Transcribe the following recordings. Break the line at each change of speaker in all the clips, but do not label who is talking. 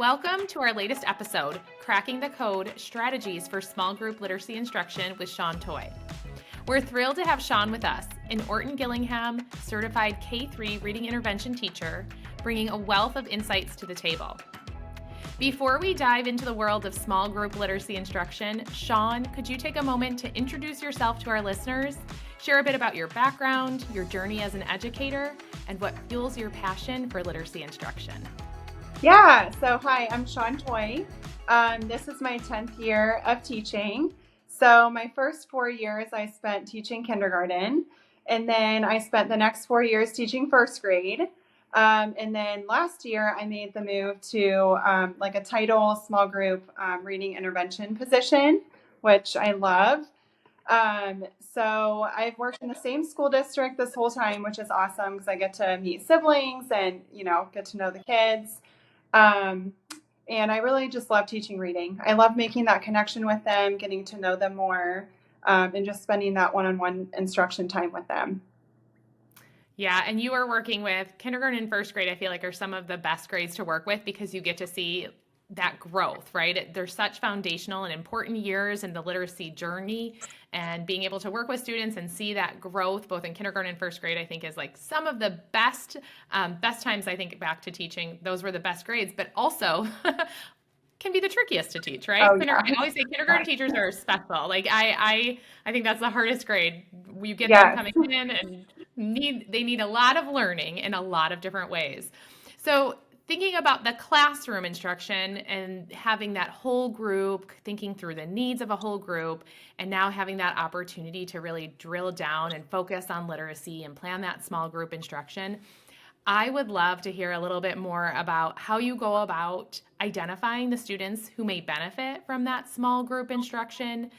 Welcome to our latest episode, Cracking the Code, Strategies for Small Group Literacy Instruction with Shawn Toy. We're thrilled to have Shawn with us, an Orton Gillingham certified K-3 reading intervention teacher, bringing a wealth of insights to the table. Before we dive into the world of small group literacy instruction, Shawn, could you take a moment to introduce yourself to our listeners, share a bit about your background, your journey as an educator, and what fuels your passion for literacy instruction?
Yeah, so hi, I'm Shawn Toy. This is my 10th year of teaching. So my first 4 years I spent teaching kindergarten, and then I spent the next 4 years teaching first grade. And then last year I made the move to like a title small group reading intervention position, which I love. So I've worked in the same school district this whole time, which is awesome because I get to meet siblings and, get to know the kids. And I really just love teaching reading. I love making that connection with them, getting to know them more, and just spending that one-on-one instruction time with them.
Yeah, and you are working with kindergarten and first grade, I feel like are some of the best grades to work with because you get to see that growth, right? They're such foundational and important years in the literacy journey, and being able to work with students and see that growth both in kindergarten and first grade, I think is like some of the best times I think back to teaching. Those were the best grades, but also can be the trickiest to teach, right?
Oh, yeah.
I always say kindergarten teachers are special. Like I think that's the hardest grade. You get them
Yes.
coming in and they need a lot of learning in a lot of different ways. So thinking about the classroom instruction and having that whole group, thinking through the needs of a whole group, and now having that opportunity to really drill down and focus on literacy and plan that small group instruction, I would love to hear a little bit more about how you go about identifying the students who may benefit from that small group instruction,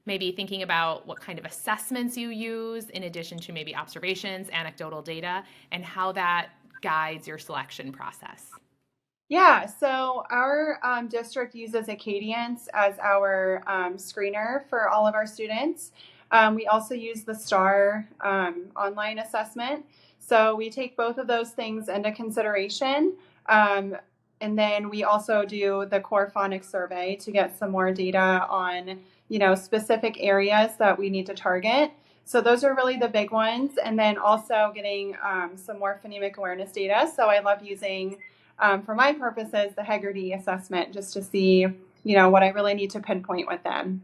maybe thinking about what kind of assessments you use in addition to maybe observations, anecdotal data, and how that guides your selection process.
Yeah, so our district uses Acadience as our screener for all of our students. We also use the STAR online assessment. So we take both of those things into consideration. And then we also do the core phonics survey to get some more data on, specific areas that we need to target. So those are really the big ones. And then also getting some more phonemic awareness data. So I love using, for my purposes, the Hegarty assessment just to see, what I really need to pinpoint with them.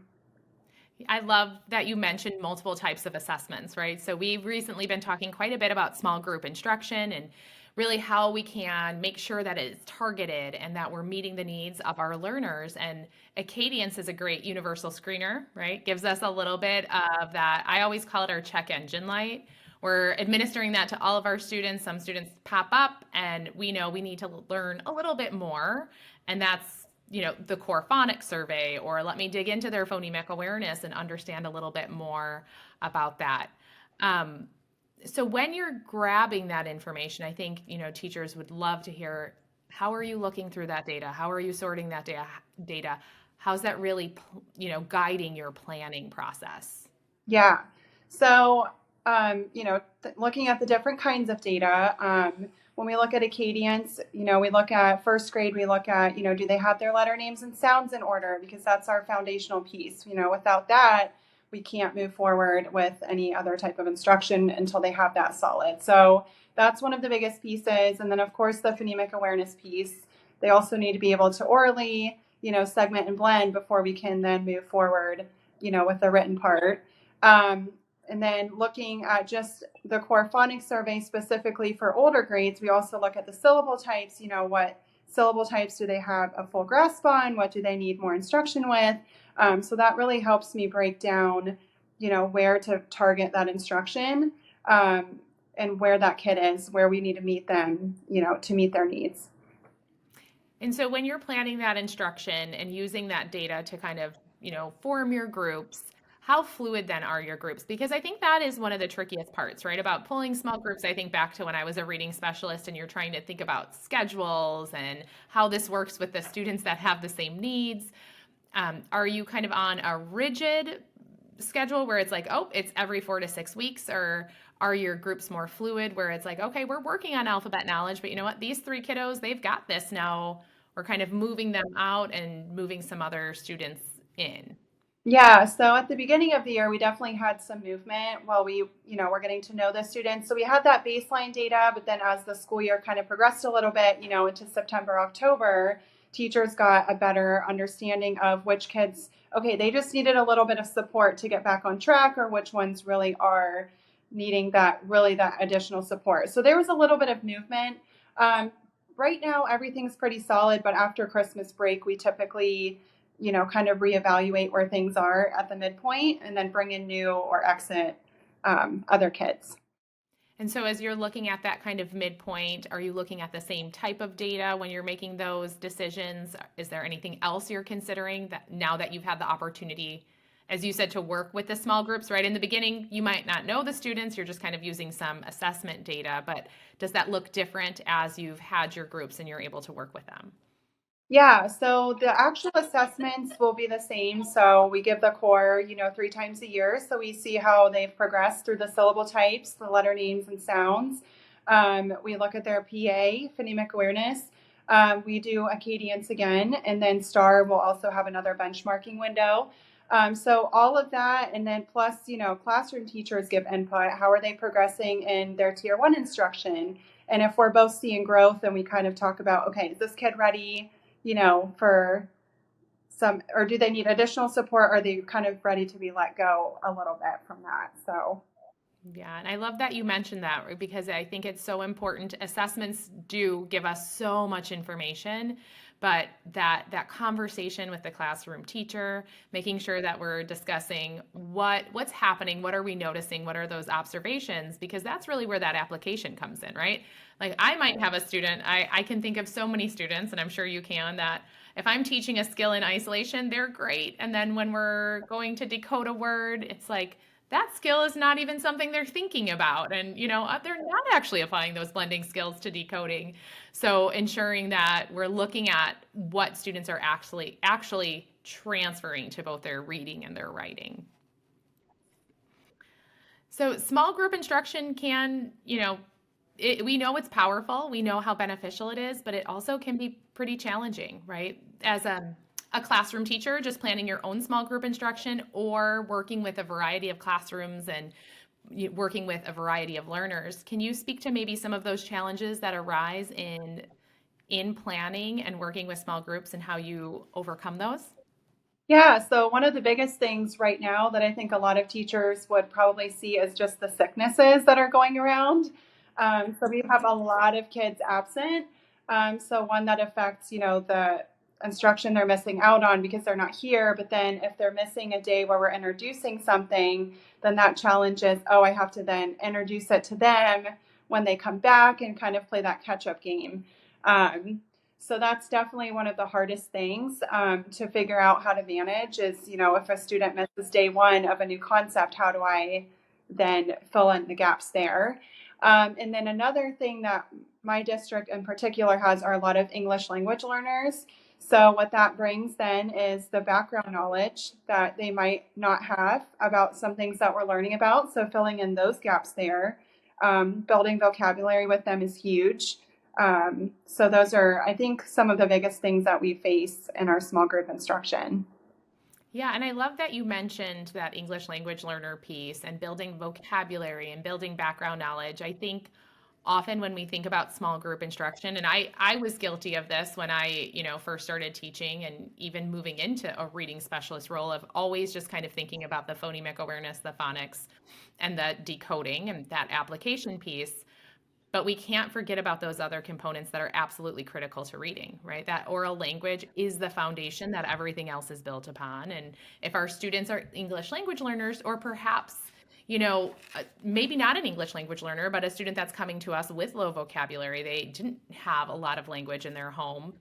I love that you mentioned multiple types of assessments, right? So we've recently been talking quite a bit about small group instruction and really how we can make sure that it's targeted and that we're meeting the needs of our learners. And Acadience is a great universal screener, right? Gives us a little bit of that. I always call it our check engine light. We're administering that to all of our students. Some students pop up and we know we need to learn a little bit more. And that's the core phonics survey, or let me dig into their phonemic awareness and understand a little bit more about that. So when you're grabbing that information, I think, teachers would love to hear, how are you looking through that data? How are you sorting that data? How's that really, guiding your planning process?
Yeah. So, looking at the different kinds of data, when we look at Acadience, we look at first grade, we look at, do they have their letter names and sounds in order? Because that's our foundational piece. Without that, we can't move forward with any other type of instruction until they have that solid. So that's one of the biggest pieces. And then, of course, the phonemic awareness piece. They also need to be able to orally, segment and blend before we can then move forward, with the written part. And then looking at just the core phonics survey specifically for older grades, we also look at the syllable types. What syllable types do they have a full grasp on? What do they need more instruction with? So that really helps me break down, where to target that instruction and where that kid is, where we need to meet them, to meet their needs.
And so when you're planning that instruction and using that data to kind of, form your groups, how fluid then are your groups? Because I think that is one of the trickiest parts, right? About pulling small groups. I think back to when I was a reading specialist and you're trying to think about schedules and how this works with the students that have the same needs. Are you kind of on a rigid schedule where it's like, oh, it's every 4 to 6 weeks? Or are your groups more fluid where it's like, okay, we're working on alphabet knowledge, but you know what? These 3 kiddos, they've got this now. or kind of moving them out and moving some other students in?
Yeah, so at the beginning of the year, we definitely had some movement while we're getting to know the students. So we had that baseline data, but then as the school year kind of progressed a little bit, into September, October, teachers got a better understanding of which kids, okay, they just needed a little bit of support to get back on track, or which ones really are needing that additional support. So there was a little bit of movement. Um, right now, everything's pretty solid, but after Christmas break, we typically kind of reevaluate where things are at the midpoint and then bring in new or exit other kids.
And so, as you're looking at that kind of midpoint, are you looking at the same type of data when you're making those decisions? Is there anything else you're considering that now that you've had the opportunity, as you said, to work with the small groups, right? In the beginning, you might not know the students, you're just kind of using some assessment data, but does that look different as you've had your groups and you're able to work with them?
Yeah, so the actual assessments will be the same. So we give the core, 3 times a year. So we see how they've progressed through the syllable types, the letter names and sounds. We look at their PA, phonemic awareness. We do Acadience again, and then STAR will also have another benchmarking window. So all of that, and then plus, classroom teachers give input. How are they progressing in their tier one instruction? And if we're both seeing growth, then we kind of talk about, okay, is this kid ready? For some, or do they need additional support? Are they kind of ready to be let go a little bit from that? So,
Yeah, and I love that you mentioned that because I think it's so important. Assessments do give us so much information, but that conversation with the classroom teacher, making sure that we're discussing what's happening, what are we noticing, what are those observations, because that's really where that application comes in, right? Like I might have a student, I can think of so many students, and I'm sure you can, that if I'm teaching a skill in isolation, they're great. And then when we're going to decode a word, it's like, that skill is not even something they're thinking about, and they're not actually applying those blending skills to decoding. So ensuring that we're looking at what students are actually transferring to both their reading and their writing. So small group instruction can, we know it's powerful, we know how beneficial it is, but it also can be pretty challenging, right? As a classroom teacher, just planning your own small group instruction or working with a variety of classrooms and working with a variety of learners. Can you speak to maybe some of those challenges that arise in planning and working with small groups and how you overcome those?
yeah, so one of the biggest things right now that I think a lot of teachers would probably see is just the sicknesses that are going around. So we have a lot of kids absent. So one that affects, the instruction they're missing out on because they're not here. But then if they're missing a day where we're introducing something, then that challenge is, oh, I have to then introduce it to them when they come back and kind of play that catch up game. Um, so that's definitely one of the hardest things to figure out how to manage is, if a student misses day one of a new concept, how do I then fill in the gaps there? And then another thing that my district in particular has are a lot of English language learners. So what that brings then is the background knowledge that they might not have about some things that we're learning about. So filling in those gaps there, building vocabulary with them is huge. So those are, I think, some of the biggest things that we face in our small group instruction.
Yeah, and I love that you mentioned that English language learner piece and building vocabulary and building background knowledge. I think often when we think about small group instruction, and I was guilty of this when I, first started teaching and even moving into a reading specialist role of always just kind of thinking about the phonemic awareness, the phonics, and the decoding and that application piece. But we can't forget about those other components that are absolutely critical to reading, right? That oral language is the foundation that everything else is built upon. And if our students are English language learners, or perhaps, maybe not an English language learner, but a student that's coming to us with low vocabulary, they didn't have a lot of language in their home.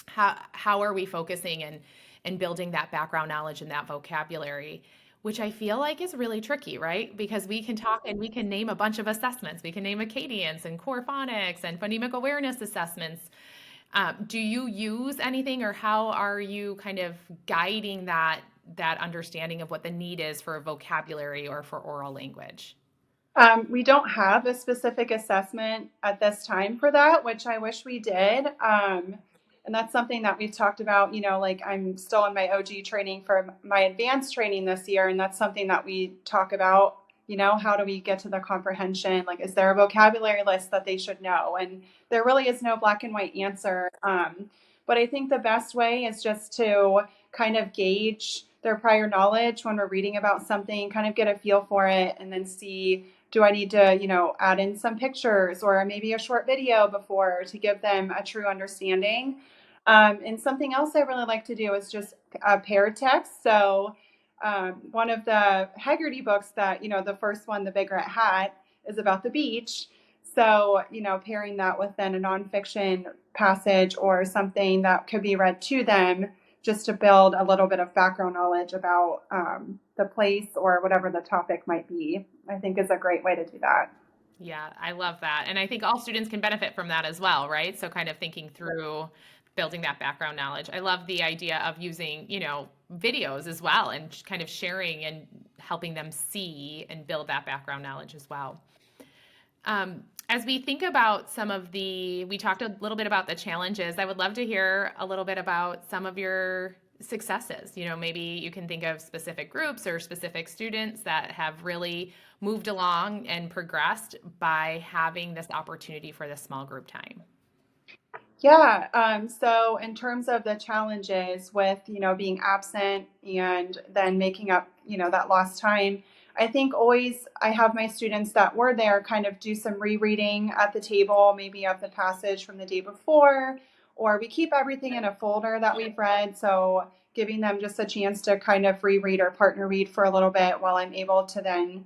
How are we focusing and building that background knowledge and that vocabulary, which I feel like is really tricky, right? Because we can talk and we can name a bunch of assessments. We can name Acadience and core phonics and phonemic awareness assessments. Do you use anything, or how are you kind of guiding that understanding of what the need is for vocabulary or for oral language?
We don't have a specific assessment at this time for that, which I wish we did. And that's something that we've talked about, like I'm still in my OG training for my advanced training this year. And that's something that we talk about, how do we get to the comprehension? Like, is there a vocabulary list that they should know? And there really is no black and white answer. But I think the best way is just to kind of gauge their prior knowledge when we're reading about something, kind of get a feel for it, and then see, do I need to, add in some pictures or maybe a short video before to give them a true understanding. And something else I really like to do is just pair text. So one of the Haggerty books that, the first one, The Big Red Hat, is about the beach. So, pairing that with then a nonfiction passage or something that could be read to them just to build a little bit of background knowledge about the place or whatever the topic might be, I think is a great way to do that.
Yeah, I love that. And I think all students can benefit from that as well, right? So kind of thinking through building that background knowledge. I love the idea of using, videos as well and kind of sharing and helping them see and build that background knowledge as well. As we think about we talked a little bit about the challenges. I would love to hear a little bit about some of your successes. Maybe you can think of specific groups or specific students that have really moved along and progressed by having this opportunity for this small group time.
Yeah. So in terms of the challenges with, being absent and then making up, that lost time, I think always I have my students that were there kind of do some rereading at the table, maybe of the passage from the day before, or we keep everything in a folder that we've read. So giving them just a chance to kind of reread or partner read for a little bit while I'm able to then,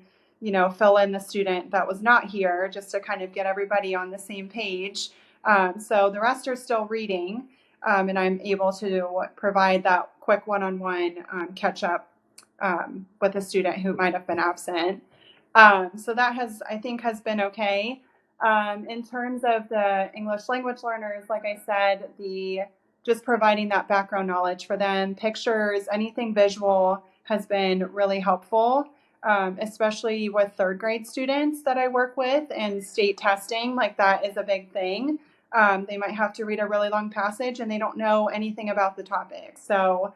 fill in the student that was not here just to kind of get everybody on the same page. So the rest are still reading, and I'm able to provide that quick one-on-one catch up with a student who might have been absent. So that I think, has been okay. In terms of the English language learners, like I said, just providing that background knowledge for them, pictures, anything visual has been really helpful. Especially with third grade students that I work with and state testing, like that is a big thing. They might have to read a really long passage and they don't know anything about the topic. So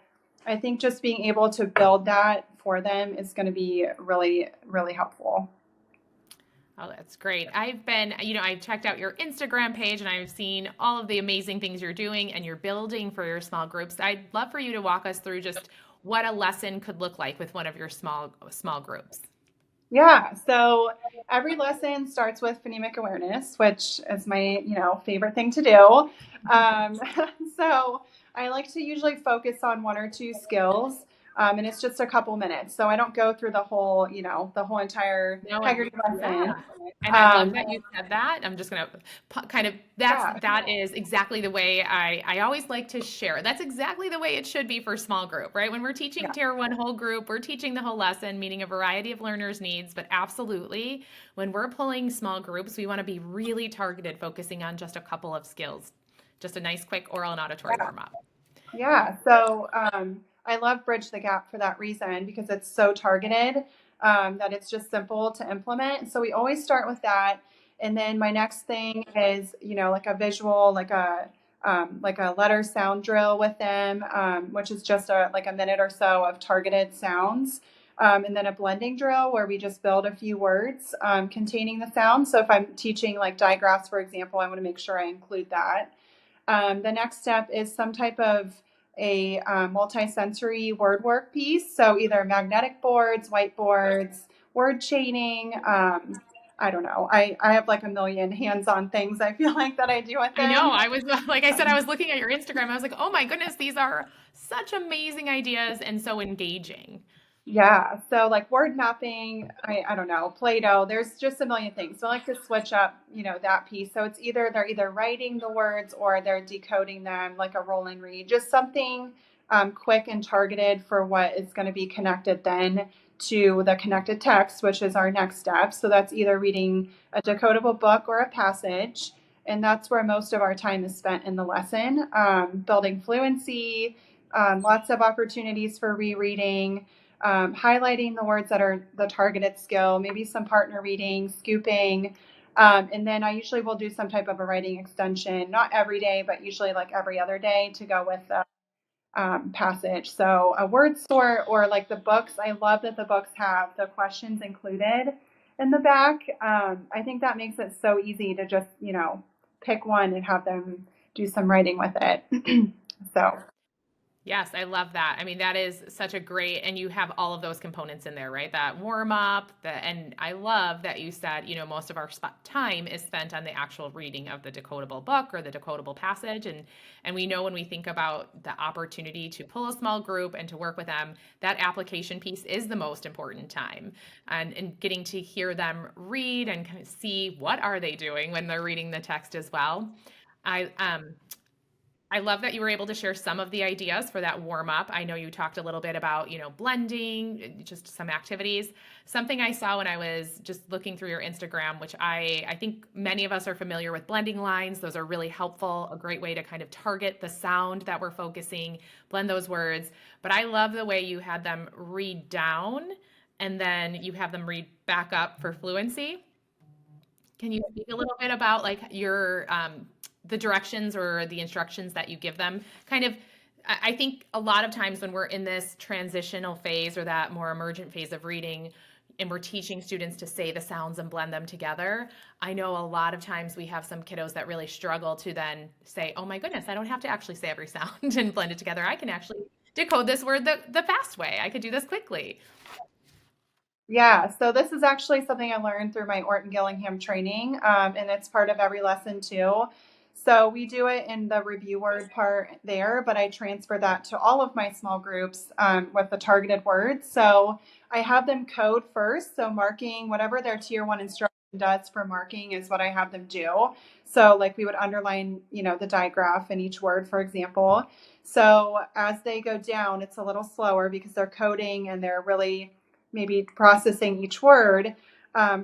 I think just being able to build that for them is going to be really, really helpful.
Oh, that's great. I've checked out your Instagram page and I've seen all of the amazing things you're doing and you're building for your small groups. I'd love for you to walk us through just what a lesson could look like with one of your small groups.
Yeah, so every lesson starts with phonemic awareness, which is my, favorite thing to do. Um, so I like to usually focus on one or two skills, and it's just a couple minutes. So I don't go through the whole entire
No,
Haggerty
yeah.
lesson.
And I love
Um,
that you said that. I'm just gonna kind of
yeah,
that is exactly the way I always like to share. That's exactly the way it should be for small group, right? When we're teaching
yeah,
tier one whole group, we're teaching the whole lesson, meeting a variety of learners' needs. But absolutely, when we're pulling small groups, we want to be really targeted, focusing on just a couple of skills, just a nice, quick oral and auditory
yeah.
warm up.
Yeah, so I love Bridge the Gap for that reason because it's so targeted that it's just simple to implement. So we always start with that, and then my next thing is like a visual, like a letter sound drill with them, which is just like a minute or so of targeted sounds. And then a blending drill where we just build a few words containing the sound. So if I'm teaching like digraphs, for example, I want to make sure I include that. The next step is some type of a multi-sensory word work piece. So either magnetic boards, whiteboards, word chaining. I don't know. I have like a million hands-on things I feel like that I do with
I know.
them.
I was like I said, I was looking at your Instagram. I was like, oh my goodness, these are such amazing ideas and so engaging.
Yeah. So like word mapping, I don't know, Play-Doh, there's just a million things. So I like to switch up, that piece. So it's they're either writing the words or they're decoding them like a roll and read, just something quick and targeted for what is going to be connected then to the connected text, which is our next step. So that's either reading a decodable book or a passage. And that's where most of our time is spent in the lesson, building fluency, lots of opportunities for rereading, highlighting the words that are the targeted skill, maybe some partner reading, scooping. And then I usually will do some type of a writing extension, not every day, but usually like every other day to go with the passage. So a word sort or like the books, I love that the books have the questions included in the back. I think that makes it so easy to just, pick one and have them do some writing with it. So,
Yes, I love that. I mean, that is such a great, and you have all of those components in there, right? That warm up, and I love that you said, most of our time is spent on the actual reading of the decodable book or the decodable passage, and we know when we think about the opportunity to pull a small group and to work with them, that application piece is the most important time, and getting to hear them read and kind of see what are they doing when they're reading the text as well. I love that you were able to share some of the ideas for that warm up. I know you talked a little bit about, blending, just some activities. Something I saw when I was just looking through your Instagram, which I think many of us are familiar with blending lines. Those are really helpful, a great way to kind of target the sound that we're focusing, blend those words. But I love the way you had them read down and then you have them read back up for fluency. Can you speak a little bit about like your the directions or the instructions that you give them? Kind of, I think a lot of times when we're in this transitional phase or that more emergent phase of reading, and we're teaching students to say the sounds and blend them together, I know a lot of times we have some kiddos that really struggle to then say, "Oh my goodness, I don't have to actually say every sound and blend it together. I can actually decode this word the fast way. I could do this quickly."
yeah, so this is actually something I learned through my Orton Gillingham training, and it's part of every lesson too. So we do it in the review word part there, but I transfer that to all of my small groups with the targeted words. So I have them code first. So marking whatever their tier one instruction does for marking is what I have them do. So like we would underline, the digraph in each word, for example. So as they go down, it's a little slower because they're coding and they're really maybe processing each word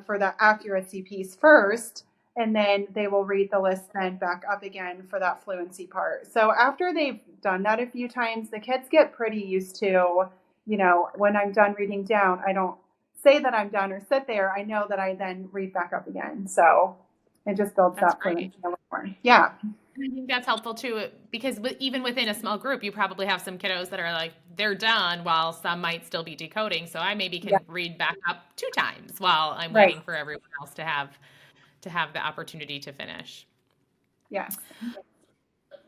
for that accuracy piece first, and then they will read the list then back up again for that fluency part. So after they've done that a few times, the kids get pretty used to, when I'm done reading down, I don't say that I'm done or sit there. I know that I then read back up again. So it just builds
That's
that
great.
fluency a little more. Yeah.
I think that's helpful too, because even within a small group, you probably have some kiddos that are like, they're done while some might still be decoding. So I maybe
Yeah.
can read back up 2 times while I'm
Right.
waiting for everyone else to have the opportunity to finish.
Yes.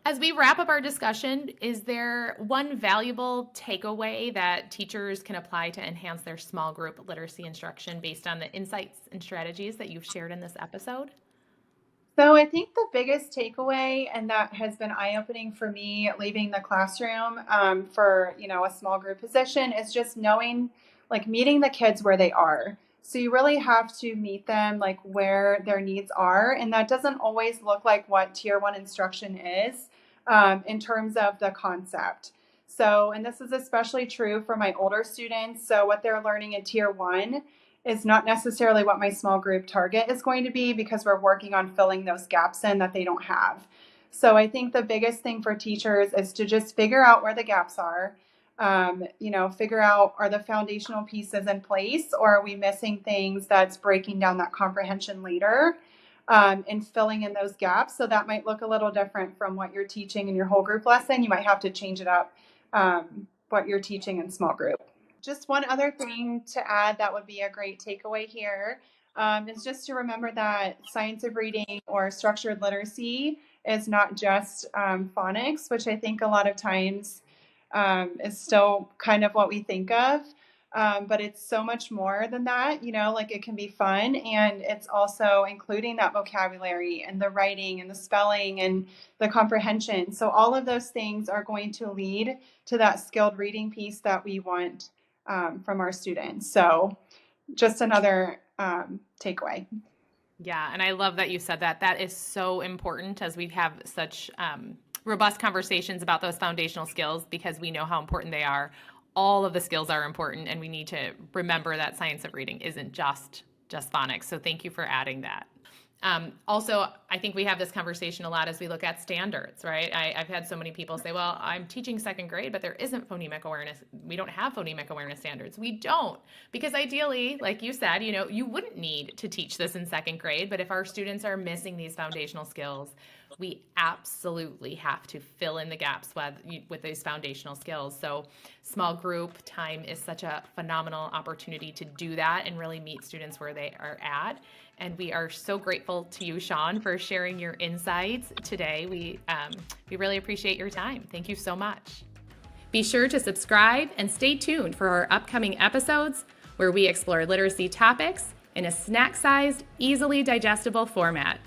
As we wrap up our discussion, is there one valuable takeaway that teachers can apply to enhance their small group literacy instruction based on the insights and strategies that you've shared in this episode?
So I think the biggest takeaway, and that has been eye-opening for me leaving the classroom for a small group position, is just knowing, like meeting the kids where they are. So you really have to meet them like where their needs are, and that doesn't always look like what tier one instruction is in terms of the concept. So, and this is especially true for my older students. So what they're learning in tier one is not necessarily what my small group target is going to be because we're working on filling those gaps in that they don't have. So I think the biggest thing for teachers is to just figure out where the gaps are. Figure out, are the foundational pieces in place, or are we missing things that's breaking down that comprehension later, and filling in those gaps. So that might look a little different from what you're teaching in your whole group lesson. You might have to change it up, what you're teaching in small group. Just one other thing to add that would be a great takeaway here is just to remember that science of reading or structured literacy is not just phonics, which I think a lot of times is still kind of what we think of. But it's so much more than that, like it can be fun, and it's also including that vocabulary and the writing and the spelling and the comprehension. So all of those things are going to lead to that skilled reading piece that we want from our students. So just another takeaway.
Yeah, and I love that you said that. That is so important as we have such robust conversations about those foundational skills because we know how important they are. All of the skills are important, and we need to remember that science of reading isn't just phonics. So thank you for adding that. Also, I think we have this conversation a lot as we look at standards, right? I've had so many people say, well, I'm teaching second grade, but there isn't phonemic awareness. We don't have phonemic awareness standards. We don't, because ideally, like you said, you wouldn't need to teach this in second grade, but if our students are missing these foundational skills, we absolutely have to fill in the gaps with those foundational skills. So small group time is such a phenomenal opportunity to do that and really meet students where they are at. And we are so grateful to you, Shawn, for sharing your insights today. We really appreciate your time. Thank you so much. Be sure to subscribe and stay tuned for our upcoming episodes where we explore literacy topics in a snack-sized, easily digestible format.